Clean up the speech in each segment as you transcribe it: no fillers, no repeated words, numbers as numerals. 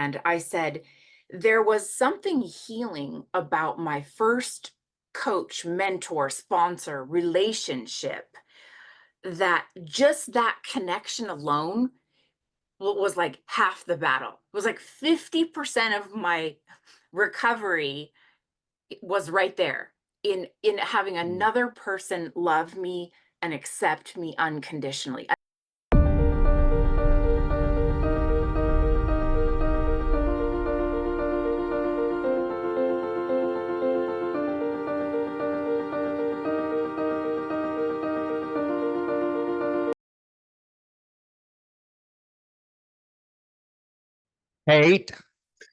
and I said, there was something healing about my first coach, mentor, sponsor relationship that just that connection alone was like half the battle. It was like 50% of my recovery was right there in having Mm. another person love me and accept me unconditionally. Kate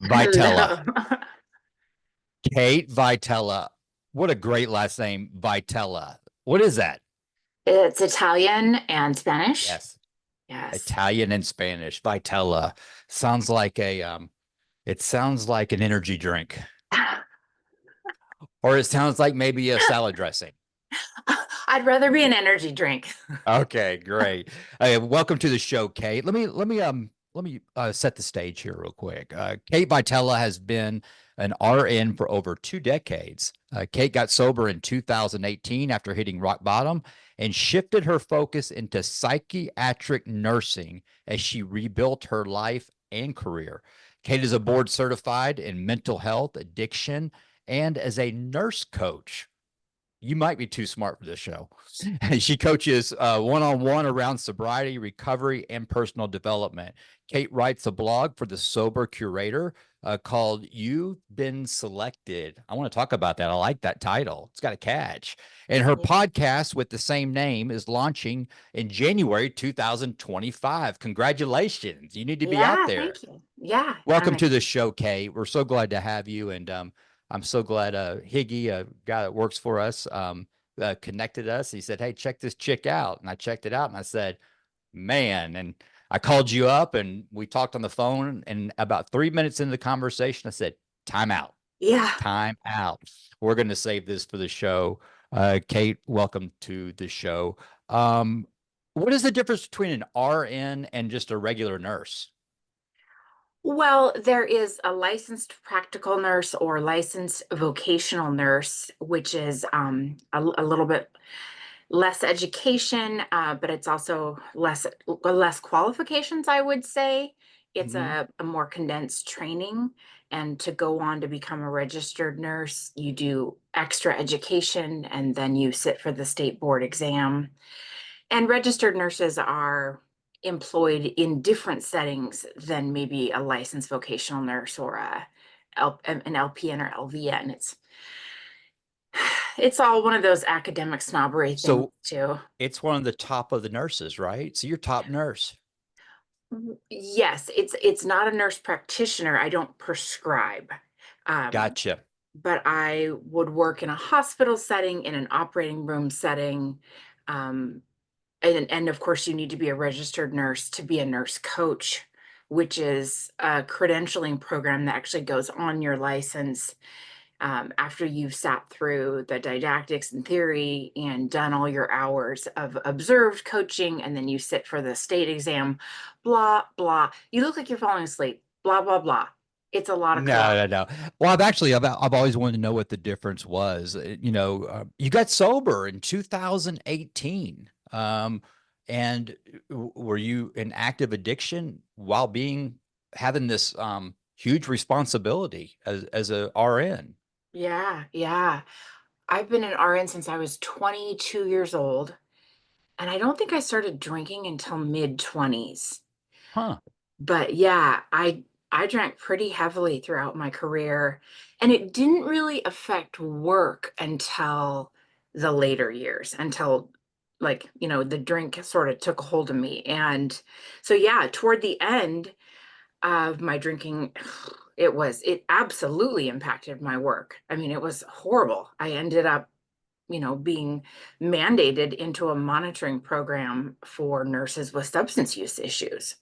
Vitela. Hello. Kate Vitela. What a great last name, Vitela. What is that? It's Italian and Spanish. Yes. Yes. Italian and Spanish. Vitela. Sounds like it sounds like an energy drink. Or it sounds like maybe a salad dressing. I'd rather be an energy drink. Okay, great. Welcome to the show, Kate. Let me set the stage here real quick. Kate Vitella has been an RN for over 2 decades. Kate got sober in 2018 after hitting rock bottom and shifted her focus into psychiatric nursing as she rebuilt her life and career. Kate is a board certified in mental health, addiction, and as a nurse coach. You might be too smart for this show. She coaches one-on-one around sobriety, recovery, and personal development. Kate writes a blog for the Sober Curator called You've Been Selected. I want to talk about that. I like that title. It's got a catch. And her podcast with the same name is launching in January 2025. Congratulations. You need to be out Yeah, there. thank you. Yeah, Welcome to the show, Kate. We're so glad to have you. And I'm so glad Higgy, a guy that works for us, connected us. He said, "Hey, check this chick out." And I checked it out and I said, "Man." And I called you up and we talked on the phone. And about 3 minutes into the conversation, I said, "Time out, yeah. time out. We're going to save this for the show." Kate, welcome to the show. What is the difference between an RN and just a regular nurse? Well, there is a licensed practical nurse or licensed vocational nurse, which is a little bit less education, but it's also less qualifications, I would say. It's Mhm. a more condensed training. And to go on to become a registered nurse, you do extra education and then you sit for the state board exam. And registered nurses are employed in different settings than maybe a licensed vocational nurse or an LPN or LVN. It's all one of those academic snobbery things So too. it's one of the top of the nurses, right? So you're top nurse. Yes, it's not a nurse practitioner. I don't prescribe. Um, Gotcha. but I would work in a hospital setting, in an operating room setting. Um, and of course, you need to be a registered nurse to be a nurse coach, which is a credentialing program that actually goes on your license after you've sat through the didactics and theory and done all your hours of observed coaching, and then you sit for the state exam, blah, blah. You look like you're falling asleep, blah, blah, blah. It's a lot of No, clock. no, no. Well, I've always wanted to know what the difference was. You got sober in 2018. And were you in active addiction while having this huge responsibility as a RN? Yeah, yeah. I've been an RN since I was 22 years old, and I don't think I started drinking until mid 20s. Huh. But yeah, I drank pretty heavily throughout my career, and it didn't really affect work until the later years, until like, the drink sort of took a hold of me. And so yeah, toward the end of my drinking, it absolutely impacted my work. I mean, it was horrible. I ended up, being mandated into a monitoring program for nurses with substance use issues.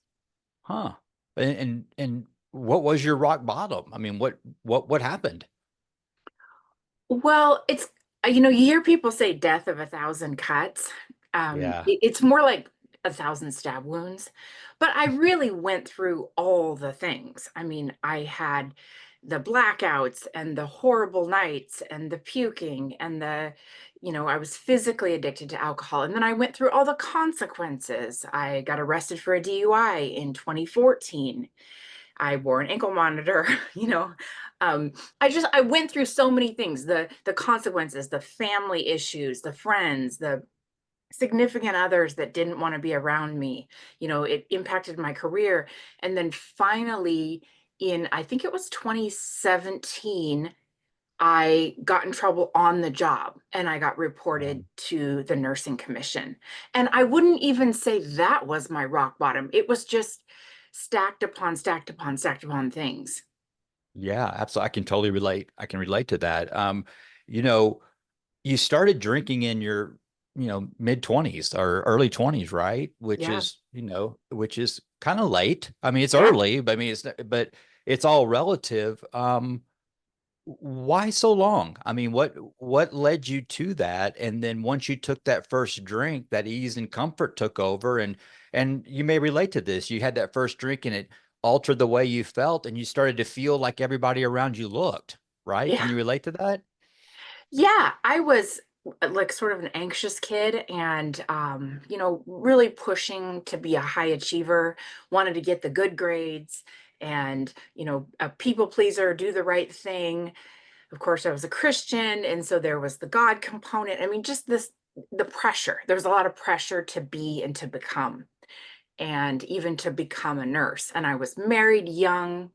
Huh. And what was your rock bottom? I mean, what happened? Well, you hear people say death of a thousand cuts. Yeah. It's more like 1,000 stab wounds, but I really went through all the things. I mean, I had the blackouts and the horrible nights and the puking and I was physically addicted to alcohol. And then I went through all the consequences. I got arrested for a DUI in 2014. I wore an ankle monitor, you know. Um, I went through so many things, the consequences, the family issues, the friends, the significant others that didn't want to be around me. It impacted my career. And then finally, in I think it was 2017, I got in trouble on the job and I got reported to the nursing commission. And I wouldn't even say that was my rock bottom. It was just stacked upon stacked upon stacked upon things. Yeah, absolutely. I can totally relate. I can relate to that. You know, you started drinking in your, mid 20s or early 20s, right? Yeah. Which is kind of late. I mean, it's Yeah. early, but I mean, but it's all relative. Why so long? I mean, what led you to that? And then once you took that first drink, that ease and comfort took over, and you may relate to this. You had that first drink and it altered the way you felt, and you started to feel like everybody around you looked, right? Yeah. Can you relate to that? Yeah. I was like sort of an anxious kid and really pushing to be a high achiever, wanted to get the good grades and, a people pleaser, do the right thing. Of course, I was a Christian, and so there was the God component. I mean, just the pressure. There was a lot of pressure to be and to become, and even to become a nurse. And I was married young,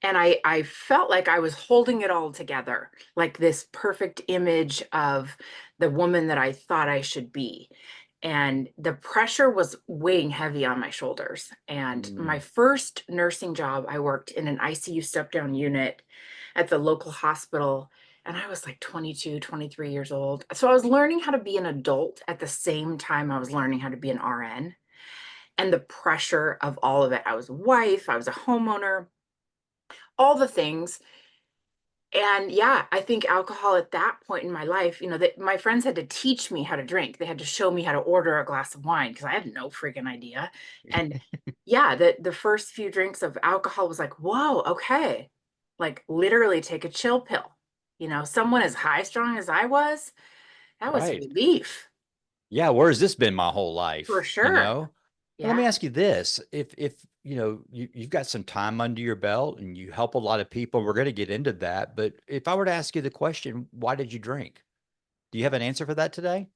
and I felt like I was holding it all together, like this perfect image of the woman that I thought I should be. And the pressure was weighing heavy on my shoulders. And my Mm, first nursing job, I worked in an ICU step down unit at the local hospital. And I was like 22, 23 years old. So I was learning how to be an adult at the same time I was learning how to be an RN. And the pressure of all of it. I was a wife, I was a homeowner, all the things. And yeah, I think alcohol at that point in my life, that my friends had to teach me how to drink. They had to show me how to order a glass of wine because I had no freaking idea. And yeah, the first few drinks of alcohol was like, whoa, okay. Like literally take a chill pill. Someone as high strung as I was, that was right. relief Yeah, where has this been my whole for life, you sure. know? Well, let Yeah. me ask you this. If you've got some time under your belt and you help a lot of people, we're going to get into that. But if I were to ask you the question, why did you drink? Do you have an answer for that today?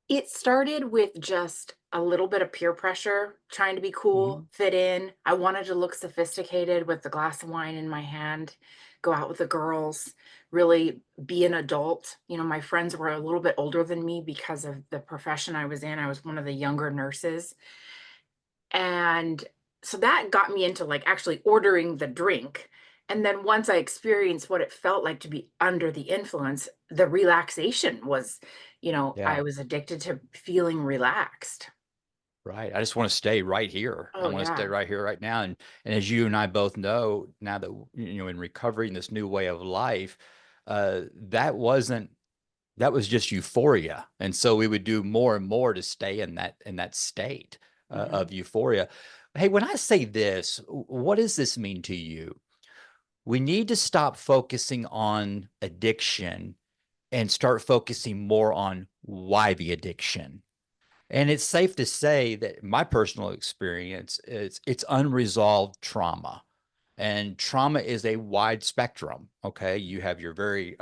It started with just a little bit of peer pressure, trying to be cool, Mhm. fit in. I wanted to look sophisticated with the glass of wine in my hand, go out with the girls, really be an adult. My friends were a little bit older than me because of the profession I was in. I was one of the younger nurses. And so that got me into like actually ordering the drink. And then once I experienced what it felt like to be under the influence, the relaxation was, I Yeah, was addicted to feeling relaxed. right. I just want to stay right here. I Oh, want to stay yeah. right here, right now. And as you and I both know, now that in recovery in this new way of life, that wasn't that was just euphoria. And so we would do more and more to stay in that state Mhm. of euphoria. Hey, when I say this, what does this mean to you? We need to stop focusing on addiction and start focusing more on why the addiction. And it's safe to say that my personal experience is it's unresolved trauma. And trauma is a wide spectrum. Okay. You have your very,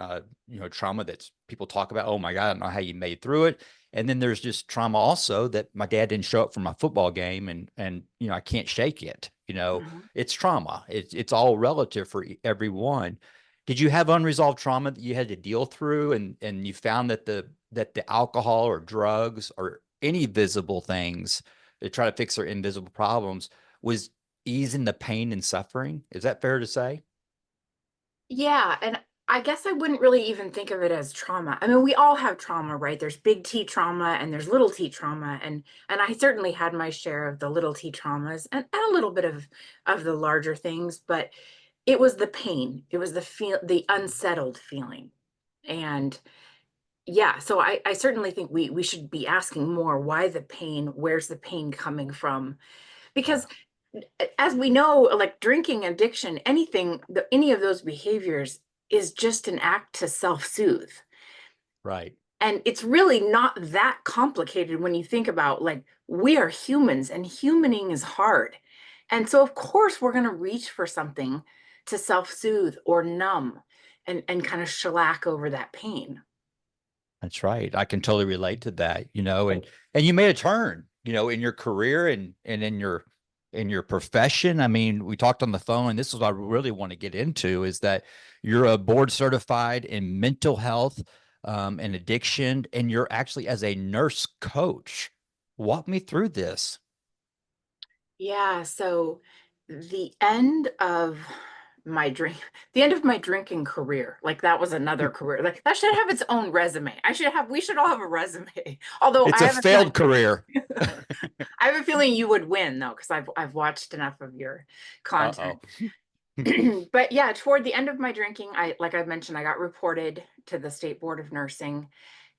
trauma that's people talk about. Oh my God, I don't know how you made through it. And then there's just trauma also that my dad didn't show up for my football game and, I can't shake it. Mhm. It's trauma. It's all relative for everyone. Did you have unresolved trauma that you had to deal through and you found that the alcohol or drugs or any visible things to try to fix their invisible problems was easing the pain and suffering. Is that fair to say? Yeah, and I guess I wouldn't really even think of it as trauma. I mean, we all have trauma, right? There's big T trauma and there's little T trauma, and I certainly had my share of the little T traumas and a little bit of the larger things, but it was the pain. It was the unsettled feeling. And yeah, so I certainly think we should be asking more, why the pain, where's the pain coming from? Because Yeah. as we know, like drinking addiction, anything, any of those behaviors is just an act to self-soothe. Right. And it's really not that complicated when you think about, like, we are humans and humaning is hard. And so of course we're going to reach for something to self-soothe or numb and kind of shellac over that pain. That's right. I can totally relate to that, and you made a turn, in your career and in your profession. I mean, we talked on the phone, and this is what I really want to get into is that you're a board certified in mental health and addiction, and you're actually as a nurse coach. Walk me through this. Yeah, so the end of the end of my drinking career, like that was another career. Like that should have its own resume. We should all have a resume. Although It's a failed career. I have a feeling you would win though, because I've watched enough of your Uh-oh. content. But yeah, toward the end of my drinking, like I mentioned, I got reported to the State Board of Nursing,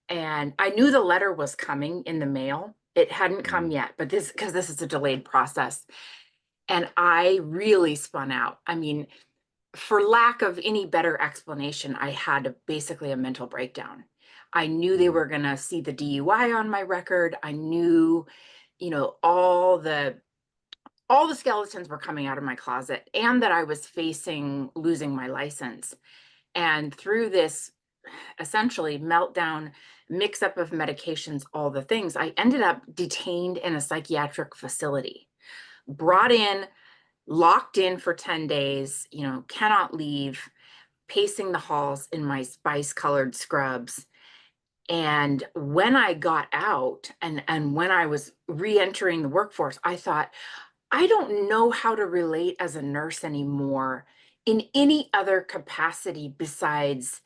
and I knew the letter was coming in the mail. It hadn't come Mm, yet, but because this is a delayed process. And I really spun out. I mean, for lack of any better explanation, I had basically a mental breakdown. I knew they mm, were going to see the DUI on my record. I knew, all the skeletons were coming out of my closet, and that I was facing losing my license. And through this essentially meltdown, mix up of medications, all the things, I ended up detained in a psychiatric facility, brought in, locked in for 10 days, cannot leave, pacing the halls in my spice colored scrubs. And when I got out and when I was re-entering the workforce, I thought, I don't know how to relate as a nurse anymore in any other capacity besides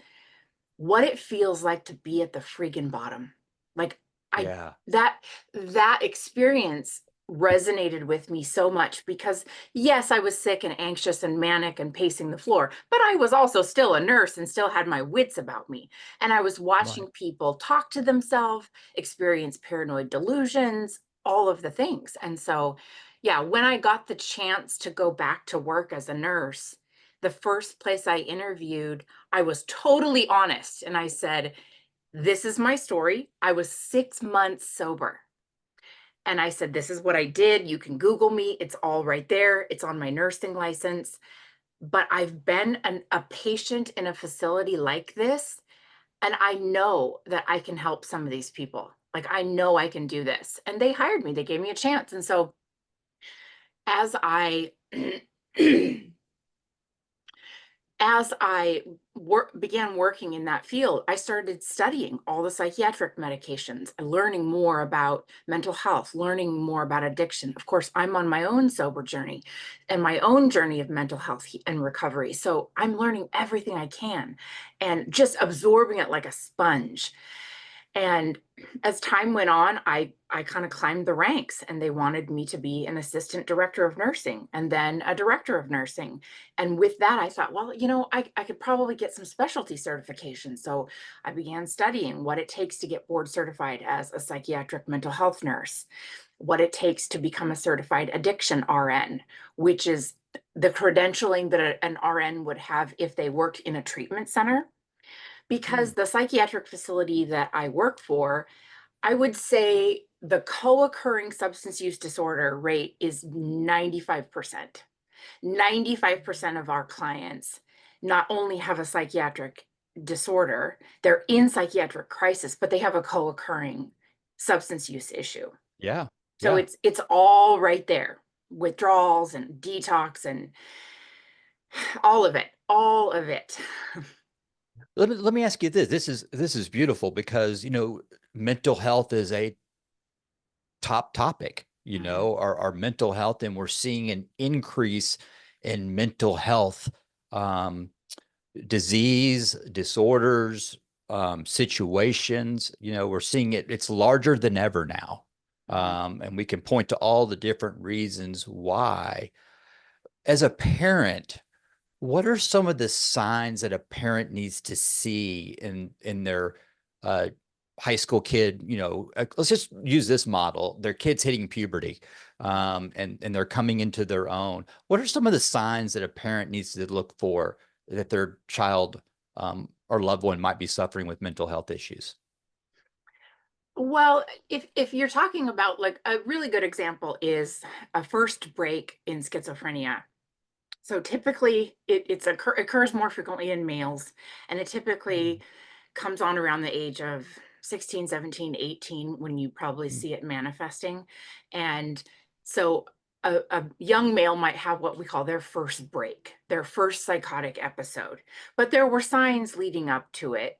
what it feels like to be at the freaking bottom. Like I yeah. that that experience resonated with me so much because yes, I was sick and anxious and manic and pacing the floor, but I was also still a nurse and still had my wits about me. And I was watching Right. people talk to themselves, experience paranoid delusions, all of the things. And so, yeah, when I got the chance to go back to work as a nurse, the first place I interviewed, I was totally honest. And I said, this is my story. I was 6 months sober. And I said, this is what I did. You can Google me. It's all right there. It's on my nursing license. But I've been a patient in a facility like this. And I know that I can help some of these people. Like, I know I can do this. And they hired me, they gave me a chance. And so as I, as I began working in that field, I started studying all the psychiatric medications, learning more about mental health, learning more about addiction. Of course, I'm on my own sober journey and my own journey of mental health and recovery. So I'm learning everything I can and just absorbing it like a sponge. And as time went on, I kind of climbed the ranks, and they wanted me to be an assistant director of nursing and then a director of nursing. And with that, I thought, well, I could probably get some specialty certification. So I began studying what it takes to get board certified as a psychiatric mental health nurse, what it takes to become a certified addiction RN, which is the credentialing that an RN would have if they worked in a treatment center. Because Mm, the psychiatric facility that I work for, I would say the co-occurring substance use disorder rate is 95%. 95% of our clients not only have a psychiatric disorder, they're in psychiatric crisis, but they have a co-occurring substance use issue. yeah. So Yeah. it's all right there. Withdrawals and detox and all of it, all of it. Let me ask you this. This is beautiful because, mental health is a top topic, Mhm. our mental health, and we're seeing an increase in mental health um, disease, disorders, situations. We're seeing it's larger than ever now. Mhm. And we can point to all the different reasons why. As a parent, what are some of the signs that a parent needs to see in their uh, high school kid, let's just use this model. Their kids hitting puberty, and they're coming into their own. What are some of the signs that a parent needs to look for that their child or loved one might be suffering with mental health issues? Well, if you're talking about like a really good example is a first break in schizophrenia. So typically occurs more frequently in males, and it typically comes on around the age of 16, 17, 18 when you probably Mm, see it manifesting. And so a young male might have what we call their first break, their first psychotic episode. But there were signs leading up to it.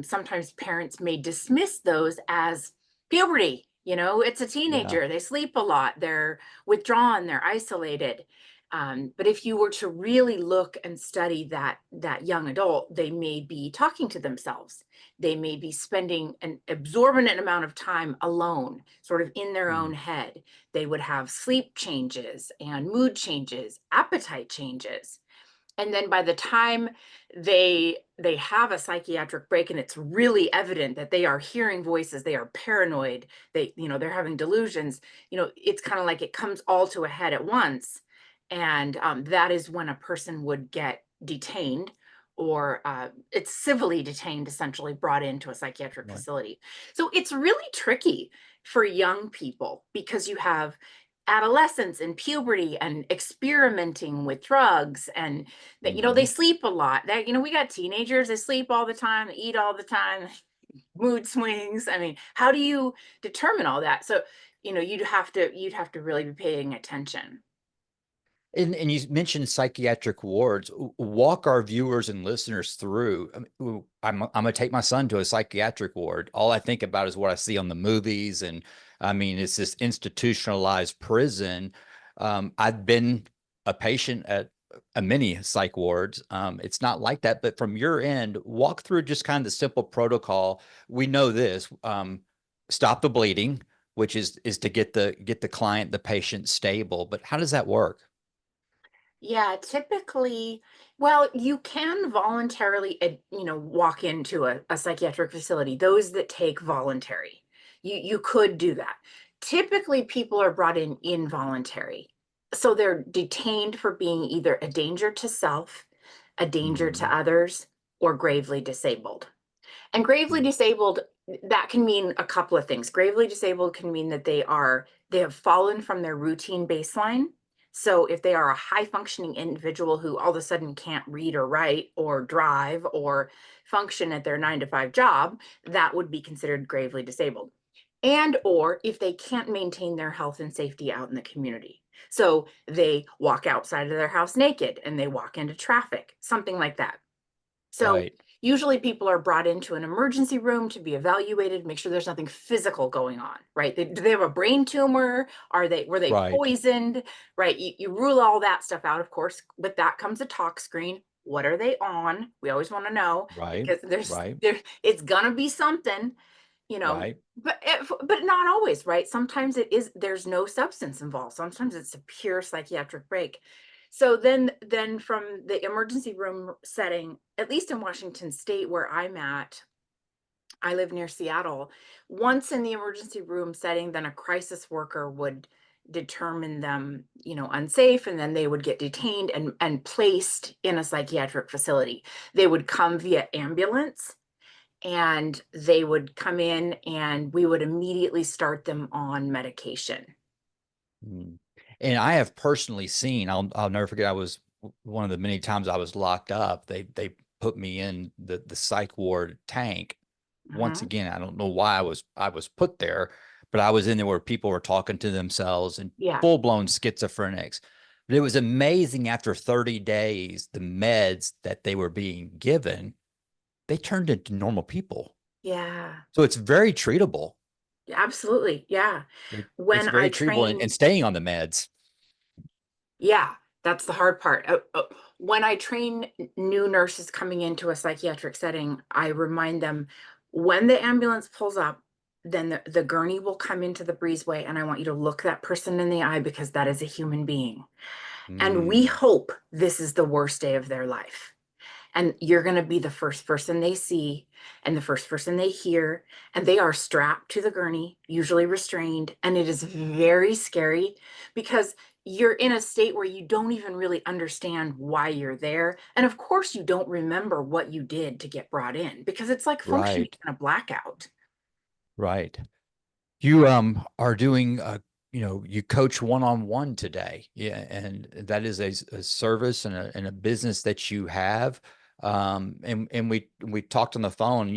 Sometimes parents may dismiss those as puberty. It's a yeah. teenager. They sleep a lot. They're withdrawn. They're isolated. But if you were to really look and study that young adult, they may be talking to themselves. They may be spending an absorbent amount of time alone, sort of in their own Mm, head. They would have sleep changes and mood changes, appetite changes. And then by the time they have a psychiatric break and it's really evident that they are hearing voices, they are paranoid, they're having delusions, it's kind of like it comes all to a head at once. And that is when a person would get detained, or it's civilly detained, essentially brought into a psychiatric right. facility. So it's really tricky for young people because you have adolescence and puberty and experimenting with drugs, and that they Hmm. sleep a lot. That we got teenagers, they sleep all the time, they eat all the time, mood swings. I mean, how do you determine all that? So you'd have to really be paying attention. And you mentioned psychiatric wards. Walk our viewers and listeners through. I'm gonna take my son to a psychiatric ward. All I think about is what I see on the movies, and I mean, it's this institutionalized prison. I've been a patient at a many psych wards. It's not like that, but from your end, walk through just kind of the simple protocol. We know this. Stop the bleeding, which is to get the client, the patient stable. But how does that work? Yeah, typically, well, you can voluntarily, walk into a psychiatric facility, those that take voluntary. You could do that. Typically, people are brought in involuntary. So they're detained for being either a danger to self, a danger to Mhm. others, or gravely disabled. And gravely Mm, disabled, that can mean a couple of things. Gravely disabled can mean that they have fallen from their routine baseline. So if they are a high functioning individual who all of a sudden can't read or write or drive or function at their 9 to 5 job, that would be considered gravely disabled. And or if they can't maintain their health and safety out in the community. So they walk outside of their house naked and they walk into traffic, something like that. So right, usually people are brought into an emergency room to be evaluated, make sure there's nothing physical going on, right? Do they have a brain tumor? Were they right, poisoned? Right? You rule all that stuff out, of course. With that comes a talk screen. What are they on? We always want to know right, because right, it's gonna be something, you know, right. but not always, right? Sometimes there's no substance involved. Sometimes it's a pure psychiatric break. So then from the emergency room setting, at least in Washington State where I'm at, I live near Seattle. Once in the emergency room setting, then a crisis worker would determine them, unsafe, and then they would get detained and placed in a psychiatric facility. They would come via ambulance, and they would come in and we would immediately start them on medication. Mm. And I have personally seen, I'll never forget, I was one of the many times I was locked up. They put me in the psych ward tank. Once Hmm. again, I don't know why I was put there, but I was in there where people were talking to themselves and Yeah. full-blown schizophrenics. But it was amazing after 30 days, the meds that they were being given, they turned into normal people. Yeah. So it's very treatable. Absolutely. Yeah. It's When I very treatable and train, staying on the meds. yeah, that's the hard part. When I train new nurses coming into a psychiatric setting, I remind them when the ambulance pulls up, then the gurney will come into the breezeway, and I want you to look that person in the eye because that is a human being. And we Mm, hope this is the worst day of their life. and you're going to be the first person they see and the first person they hear, and they are strapped to the gurney, usually restrained, and it is very scary because you're in a state where you don't even really understand why you're there. And of course, you don't remember what you did to get brought in because it's like functioning Right. in a blackout. Right. You are doing you coach one-on-one today. Yeah, and that is a service and a business that you have. And we talked on the phone,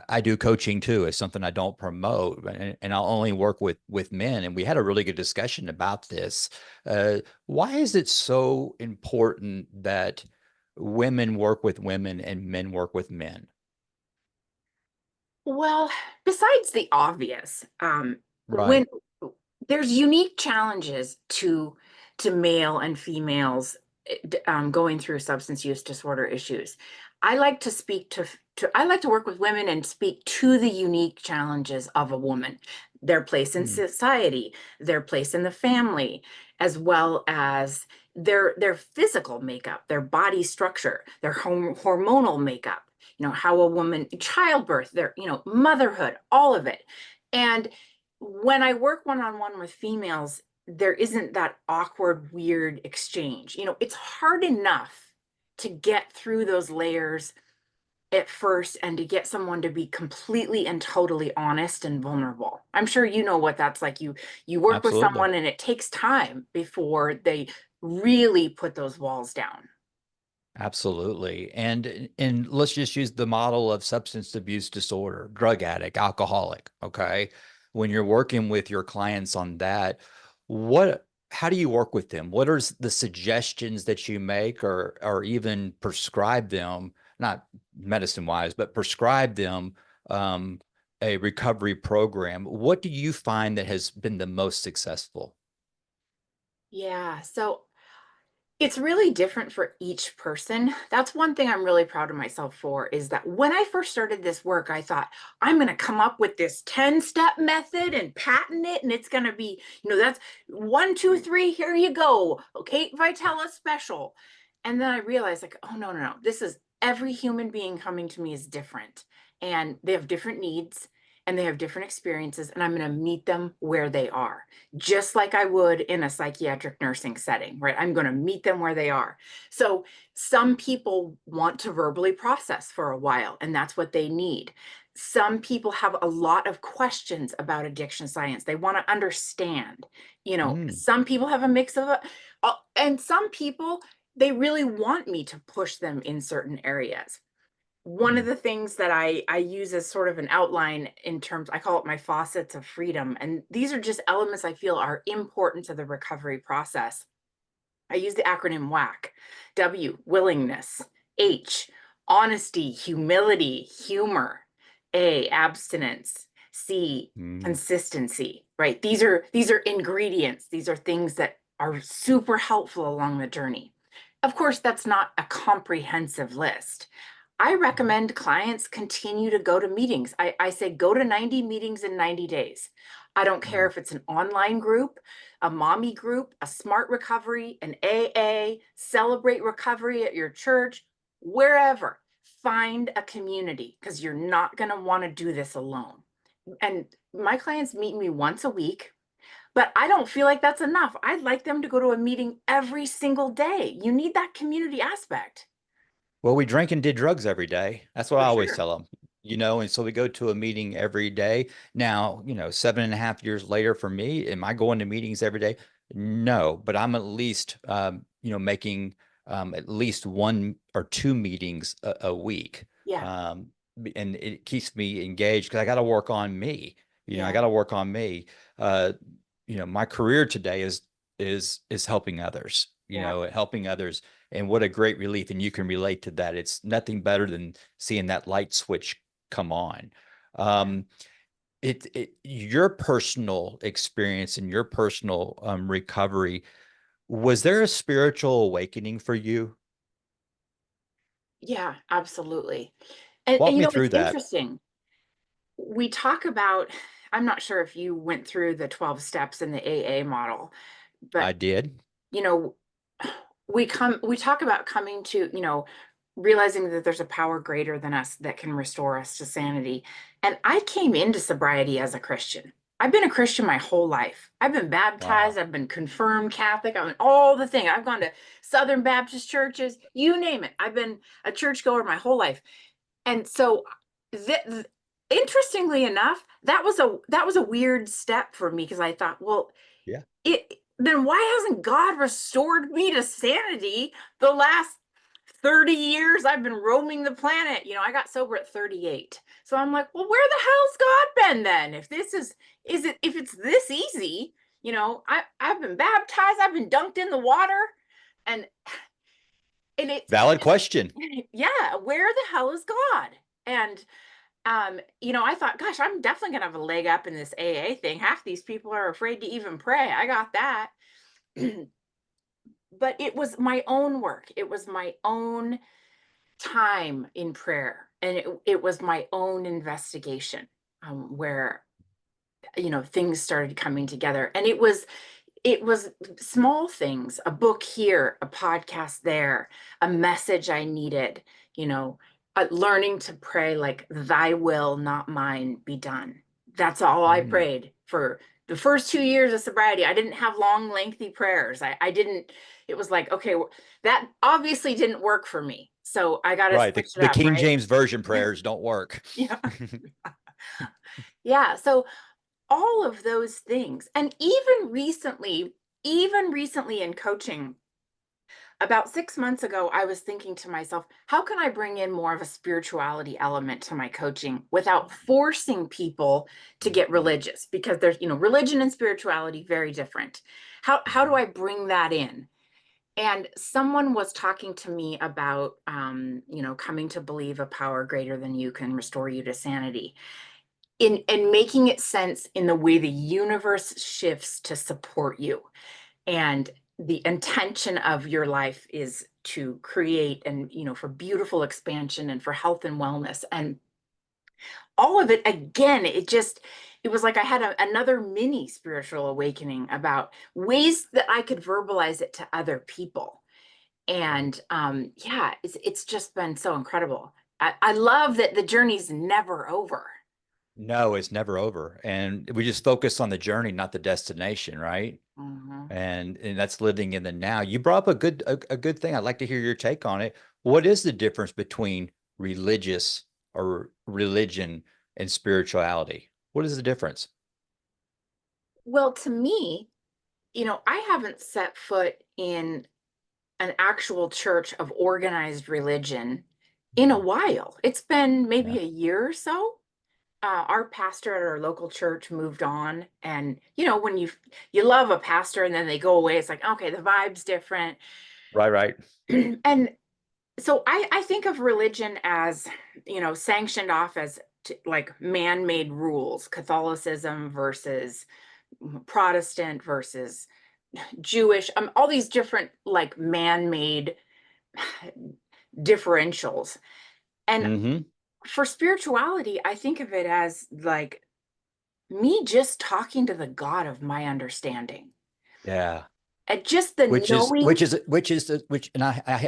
I do coaching too. It's something I don't promote, and I'll only work with men. And we had a really good discussion about this. Why is it so important that women work with women and men work with men? Well, besides the obvious, when Right. there's unique challenges to male and females going through substance use disorder issues. I like to speak to I like to work with women and speak to the unique challenges of a woman, their place in Mm, society, their place in the family, as well as their physical makeup, their body structure, their hormonal makeup, how a woman, childbirth, their, motherhood, all of it. And when I work one-on-one with females, there isn't that awkward, weird exchange. It's hard enough to get through those layers at first and to get someone to be completely and totally honest and vulnerable. I'm sure you know what that's like. You work with absolutely. someone and it takes time before they really put those walls down. Absolutely. And let's just use the model of substance abuse disorder, drug addict, alcoholic, okay? When you're working with your clients on that, how do you work with them? What are the suggestions that you make or even prescribe them, not medicine wise, but prescribe them um, a recovery program? What do you find that has been the most successful? Yeah, so it's really different for each person. That's one thing I'm really proud of myself for is that when I first started this work, I thought I'm going to come up with this 10-step method and patent it. And it's going to be, that's 1, 2, 3, here you go. Okay, Vitela special. And then I realized, like, oh, no, no, no. This is every human being coming to me is different and they have different needs and they have different experiences. And I'm going to meet them where they are just like I would in a psychiatric nursing setting, right? I'm going to meet them where they are. So some people want to verbally process for a while, and that's what they need. Some people have a lot of questions about addiction science. They want to understand. Mm, Some people have a mix of, and some people, they really want me to push them in certain areas. One of mm, the things that I use as sort of an outline in terms, I call it my faucets of freedom. And these are just elements I feel are important to the recovery process. I use the acronym WAC. W, willingness. H, honesty, humility, humor. A, abstinence. C, mm. consistency, right? These are ingredients. These are things that are super helpful along the journey. Of course, that's not a comprehensive list. I recommend clients continue to go to meetings. I say go to 90 meetings in 90 days. I don't care Mm. if it's an online group, a mommy group, a smart recovery, an AA, celebrate recovery at your church, wherever. Find a community because you're not going to want to do this alone. And my clients meet me once a week, but I don't feel like that's enough. I'd like them to go to a meeting every single day. You need that community aspect. Well, we drank and did drugs every day. That's what I For always sure. tell them, and so we go to a meeting every day. Now, 7.5 years later for me, am I going to meetings every day? No, but I'm at least, making at least one or two meetings a week. Yeah. Um, and it keeps me engaged because I got to work on me. I Yeah. got to work on me. Uh, my career today is helping others, Yeah. helping others and what a great relief. And you can relate to that. It's nothing better than seeing that light switch come on. Yeah. Um, your personal experience and your personal recovery, was there a spiritual awakening for you? Yeah, absolutely. And Walk me it's through that. interesting. We talk about, I'm not sure if you went through the 12 steps in the AA model, I but did. you know, we talk about coming to, realizing that there's a power greater than us that can restore us to sanity. And I came into sobriety as a Christian. I've been a Christian my whole life. I've been baptized, Wow. I've been confirmed Catholic, I've been all the thing. I've gone to Southern Baptist churches, you name it. I've been a churchgoer my whole life. And so th- interestingly enough, that was a weird step for me because I thought, well, Yeah. it then why hasn't God restored me to sanity the last 30 years I've been roaming the planet? I got sober at 38. So I'm like, well, where the hell's God been then? If this is it if it's this easy, I've been baptized, I've been dunked in the water, and it's Valid question. yeah, where the hell is God? And I thought, gosh, I'm definitely gonna have a leg up in this AA thing. Half these people are afraid to even pray. I got that. But it was my own work. It was my own time in prayer. And it was my own investigation, where, things started coming together. And it was small things, a book here, a podcast there, a message I needed, you know, learning to pray like, thy will, not mine, be done. That's all I Mm. prayed for the first 2 years of sobriety. I didn't have long, lengthy prayers. I didn't, it was like, okay, that obviously didn't work for me. So I got to Right. switch it The up, King right? James Version prayers don't work. Yeah. Yeah. So all of those things. And even recently in coaching, about 6 months ago, I was thinking to myself, how can I bring in more of a spirituality element to my coaching without forcing people to get religious? Because there's, religion and spirituality, very different. How do Mhm. I bring that in? And someone was talking to me about, coming to believe a power greater than you can restore you to sanity in and making it sense in the way the universe shifts to support you, and the intention of your life is to create, and for beautiful expansion and for health and wellness, and all of it. Again, it was like I had another mini spiritual awakening about ways that I could verbalize it to other people. And yeah, it's just been so incredible. I love that the journey's never over. No, it's never over. And we just focus on the journey, not the destination, right? Mhm. And that's living in the now. You brought up a good thing. I'd like to hear your take on it. What is the difference between religious or religion and spirituality? What is the difference? Well, to me, I haven't set foot in an actual church of organized religion in a Mhm. while. It's been Yeah. maybe a year or so. Our pastor at our local church moved on, and when you love a pastor and then they go away, it's like, okay, the vibe's different. Right, right. And so I think of religion as, sanctioned off as like man-made rules, Catholicism versus Protestant versus Jewish, all these different like man-made differentials. And Hmm. for spirituality, I think of it as like me just talking to the God of my understanding. Yeah. And just the Which is knowing, which is which is which and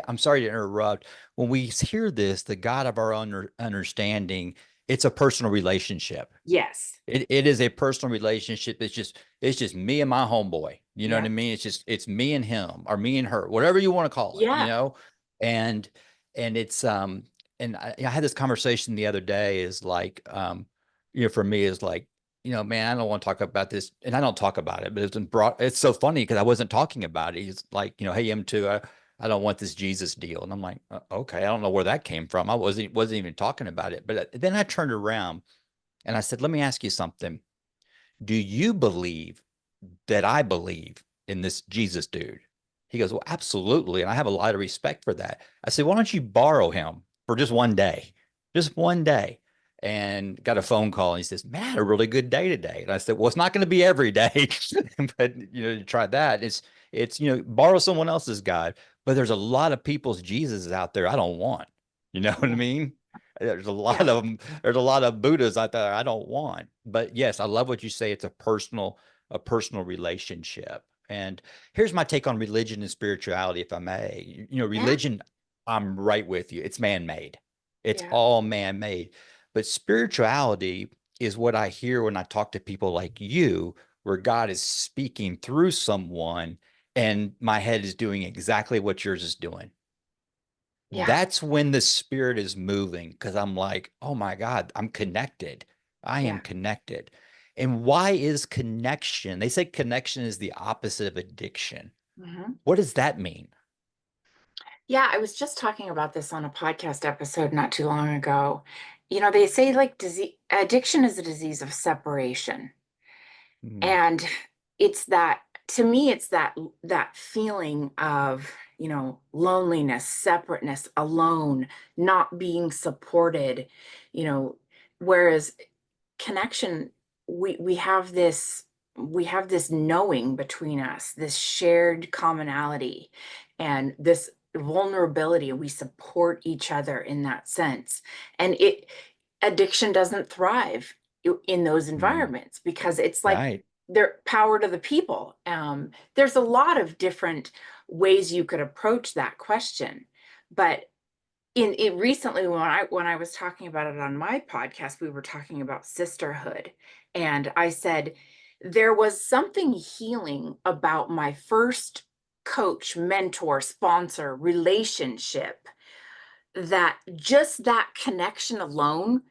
I'm sorry to interrupt. When we hear this, the God of our understanding, it's a personal relationship. yes. It is a personal relationship. It's just me and my homeboy. You know what Yeah. I mean? It's me and him or me and her, whatever you want to call it, Yeah. And it's and I had this conversation the other day is like for me is like, man, I don't want to talk about this, and I don't talk about it, but it's been brought. It's so funny because I wasn't talking about it. It's like, hey, M2, I don't want this Jesus deal, and I'm like, okay, I don't know where that came from. I wasn't even talking about it, but then I turned around and I said, let me ask you something. Do you believe that I believe in this Jesus dude? He goes, well, absolutely. And I have a lot of respect for that. I said, why don't you borrow him for just one day? Just one day. And got a phone call and he says, man, I had a really good day today. And I said, well, it's not going to be every day, but try that. It's, borrow someone else's God. But there's a lot of people's Jesuses out there I don't want. You know what I Yeah. mean? There's a lot Yeah. of them. There's a lot of Buddhas out there I don't want. But yes, I love what you say. It's a personal relationship. And here's my take on religion and spirituality, if I may. Yeah. Religion. I'm right with you. It's man-made. It's Yeah. all man-made. But spirituality is what I hear when I talk to people like you, where God is speaking through someone and my head is doing exactly what yours is doing. Yeah. That's when the spirit is moving because I'm like, oh my God, I'm connected. I am Yeah. connected. And why is connection? They say connection is the opposite of addiction. Mhm. What does that mean? Yeah, I was just talking about this on a podcast episode not too long ago. They say like disease addiction is a disease of separation. Mm, And it's that to me, it's that feeling of, loneliness, separateness, alone, not being supported, you know, whereas connection, we have this knowing between us, this shared commonality and this vulnerability. We support each other in that sense. And addiction doesn't thrive in those mm, environments because it's like right. they're power to the people. There's a lot of different ways you could approach that question, but in it recently when I was talking about it on my podcast, we were talking about sisterhood. And I said there was something healing about my first coach, mentor, sponsor relationship, that just that connection alone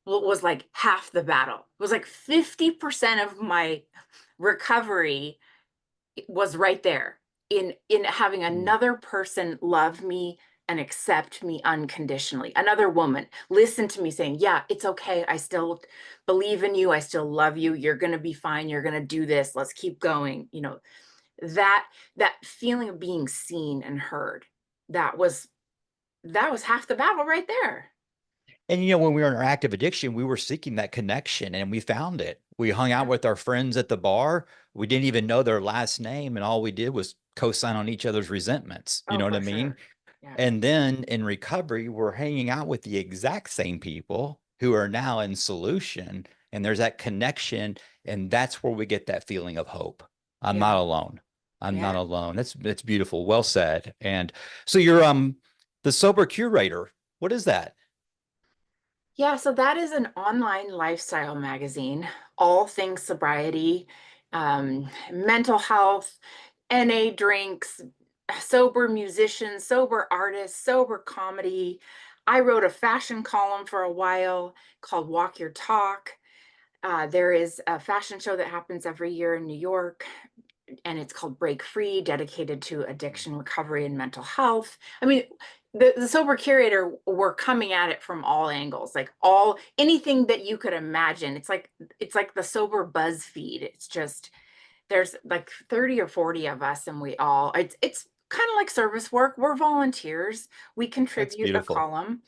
was like half the battle. It was like 50% of my recovery was right there in having Mm, another person love me and accept me unconditionally. Another woman listen to me saying, yeah, it's okay, I still believe in you, I still love you, you're going to be fine, you're going to do this, let's keep going. That feeling of being seen and heard, that was half the battle right there. And when we were in our active addiction, we were seeking that connection and we found it. We hung out Yeah. with our friends at the bar. We didn't even know their last name, and all we did was co-sign on each other's resentments. You Oh, know what I for mean? sure. Yeah. And then in recovery, we're hanging out with the exact same people who are now in solution, and there's that connection, and that's where we get that feeling of hope. I'm Yeah. not alone. I'm not Yeah. alone. That's beautiful. Well said. And so you're the sober curator. What is that? Yeah, so that is an online lifestyle magazine, all things sobriety, mental health, NA drinks, sober musicians, sober artists, sober comedy. I wrote a fashion column for a while called Walk Your Talk. There is a fashion show that happens every year in New York, and it's called Break Free, dedicated to addiction recovery and mental health. I mean, the Sober Curator, we're coming at it from all angles, like all anything that you could imagine. It's like the sober BuzzFeed. It's just there's like 30 or 40 of us, and it's kind of like service work. We're volunteers. We That's contribute a beautiful. column.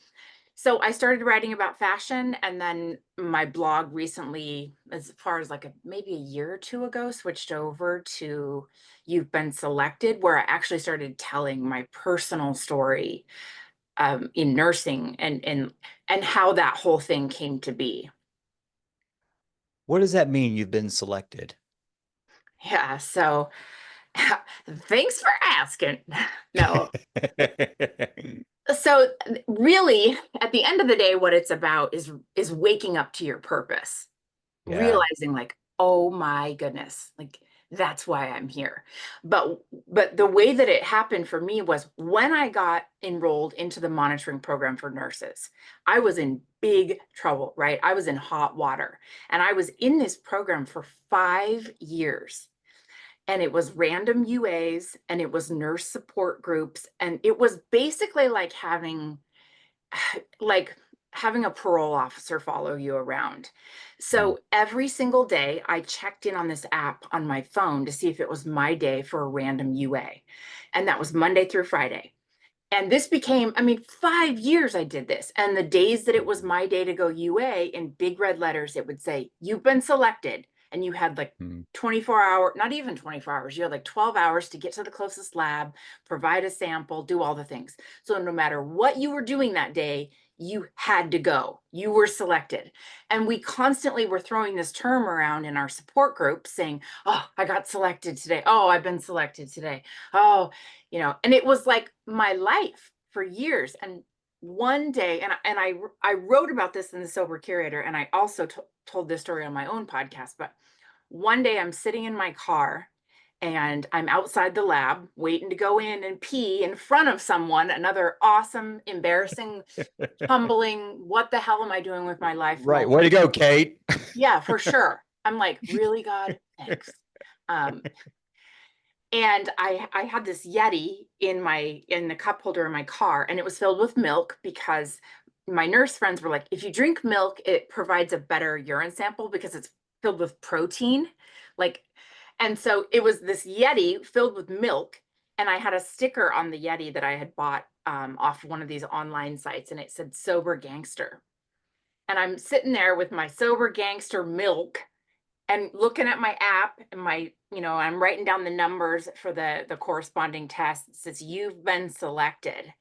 So I started writing about fashion, and then my blog recently, as far as like maybe a year or two ago, switched over to You've Been Selected, where I actually started telling my personal story in nursing and how that whole thing came to be. What does that mean you've been selected? Yeah, so thanks for asking. No, so really, at the end of the day, what it's about is waking up to your purpose, Yeah. realizing like, oh my goodness, like that's why I'm here. But the way that it happened for me was when I got enrolled into the monitoring program for nurses. I was in big trouble, right? I was in hot water, and I was in this program for 5 years, and it was random UAs and it was nurse support groups, and it was basically like having a parole officer follow you around. Mm, So every single day, I checked in on this app on my phone to see if it was my day for a random UA. And that was Monday through Friday. And this became, I mean, 5 years I did this. And the days that it was mm, my day to go UA, in big red letters, it would say, you've been selected. And you had like mm. 24-hour, not even 24 hours, you had like 12 hours to get to the closest lab, provide a sample, do all the things. So no matter what you were doing that day, you had to go. You were selected. And we constantly were throwing this term around in our support group saying, oh, I got selected today. Oh, I've been selected today. Oh, and it was like my life for years. And one day, I wrote about this in the Sober Curator, and I also told this story on my own podcast. But one day I'm sitting in my car and I'm outside the lab waiting to go in and pee in front of someone, another awesome, embarrassing, humbling, what the hell am I doing with my life Right. Way to moment. go, Kate. Yeah, for sure. I'm like, really, God? Thanks. Um, and I had this Yeti in the cup holder in my car, and it was filled with milk because my nurse friends were like, if you drink milk, it provides a better urine sample because it's filled with protein. Like, and so it was this Yeti filled with milk, and I had a sticker on the Yeti that I had bought off one of these online sites, and it said "Sober Gangster." And I'm sitting there with my Sober Gangster milk and looking at my app and I'm writing down the numbers for the corresponding test. It says you've been selected.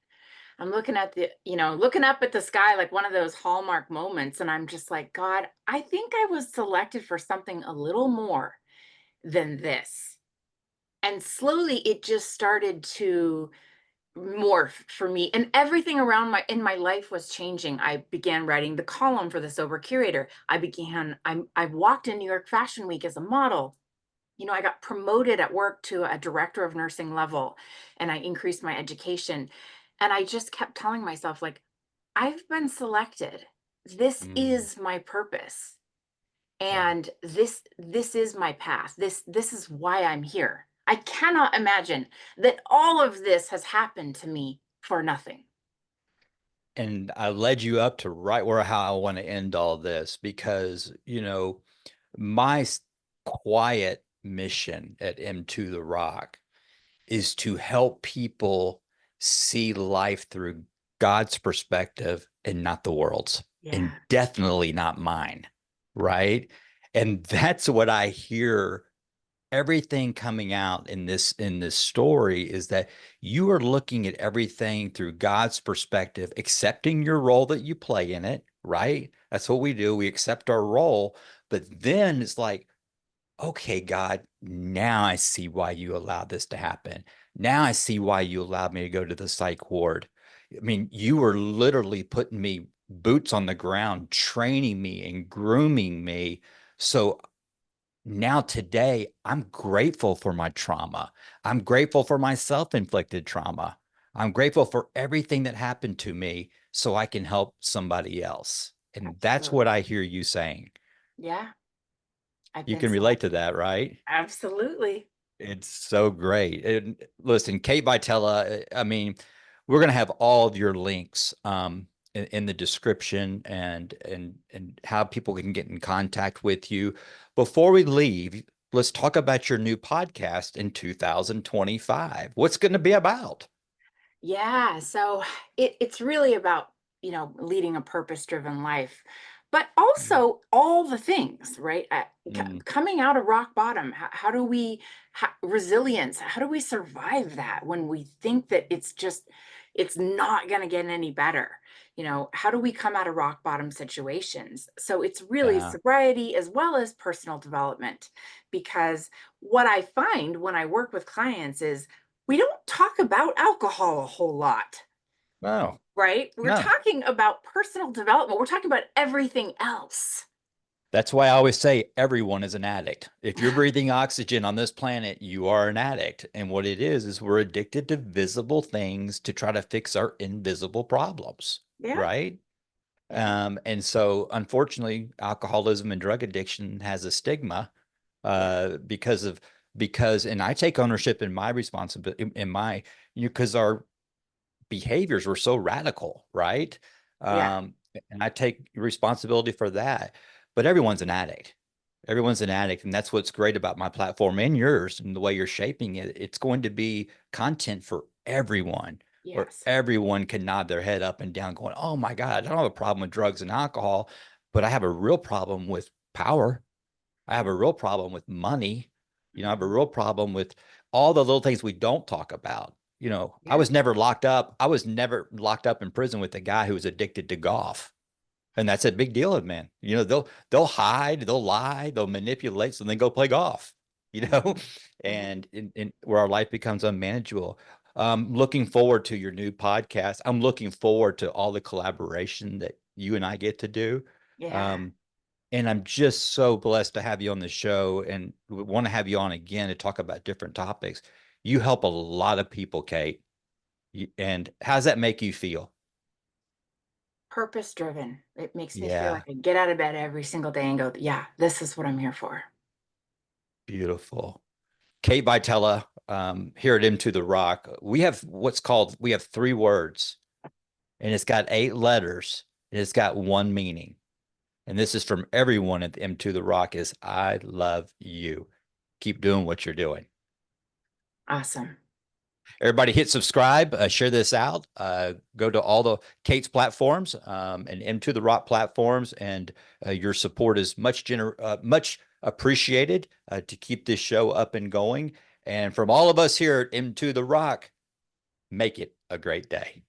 I'm looking at looking up at the sky like one of those Hallmark moments, and I'm just like, God, I think I was selected for something a little more than this. And slowly it just started to morph for me, and everything around my life was changing. I began writing the column for the Sober Curator. I walked in New York Fashion Week as a model. I got promoted at work to a director of nursing level, and I increased my education. And I just kept telling myself, like, I've been selected. This Mm, is my purpose. yeah. And this is my path. This is why I'm here. I cannot imagine that all of this has happened to me for nothing. And I led you up to right where how I want to end all this because, my quiet mission at M2 The Rock is to help people see life through God's perspective and not the world's, and Yeah. definitely not mine. Right. And that's what I hear everything coming out in this story is that you are looking at everything through God's perspective, accepting your role that you play in it, right? That's what we do. We accept our role, but then it's like, okay, God, now I see why you allowed this to happen. Now I see why you allowed me to go to the psych ward. I mean, you were literally putting me boots on the ground, training me and grooming me. So now today, I'm grateful for my trauma. I'm grateful for my self-inflicted trauma. I'm grateful for everything that happened to me so I can help somebody else. And that's what Absolutely. I hear you saying. Yeah, I've You been can relate to selected. that, right? Absolutely. It's so great. And listen, Kate Vitella, I mean, we're going to have all of your links in the description and how people can get in contact with you. Before we leave, let's talk about your new podcast in 2025. What's going to be about? Yeah, so it's really about, leading a purpose-driven life, but also all the things, right? Mm, Coming out of rock bottom, how do resilience, how do we survive that when we think that it's not going to get any better? How do we come out of rock bottom situations? So it's really yeah. sobriety as well as personal development, because what I find when I work with clients is we don't talk about alcohol a whole lot, No, right? We're no. talking about personal development. We're talking about everything else. That's why I always say everyone is an addict. If you're breathing oxygen on this planet, you are an addict. And what it is we're addicted to visible things to try to fix our invisible problems, Yeah, right? yeah, And so, unfortunately, alcoholism and drug addiction has a stigma yeah, because, and I take ownership in my responsibility in my, because our behaviors were so radical, right? yeah, And I take responsibility for that. But everyone's an addict. Everyone's an addict. And that's what's great about my platform and yours and the way you're shaping it. It's going to be content for everyone, where yes, everyone can nod their head up and down, going, oh my God, I don't have a problem with drugs and alcohol, but I have a real problem with power. I have a real problem with money. I have a mhm, real problem with all the little things we don't talk about. I yeah, was never locked up. I was never locked up in prison with a guy who was addicted to golf. And that's a big deal, man. They'll hide, they'll lie, they'll manipulate, so then go play golf, you know, mhm, mhm. and in where our life becomes unmanageable. Looking forward to your new podcast. I'm looking forward to all the collaboration that you and I get to do. Yeah. Um, and I'm just so blessed to have you on the show and want to have you on again to talk about different topics. You help a lot of people, Kate. And how does that make you feel? Purpose driven. It makes me feel Yeah, like I get out of bed every single day and go, yeah, this is what I'm here for. beautiful. Kate Vitella, here at Into the Rock, we have three words, and it's got eight letters, and it's got one meaning. And this is from everyone at Into the Rock is I love you. Keep doing what you're doing. Awesome. Everybody hit subscribe, share this out, go to all the Kate's platforms and Into the Rock platforms, and your support is much appreciated to keep this show up and going. And from all of us here at Into the Rock, make it a great day.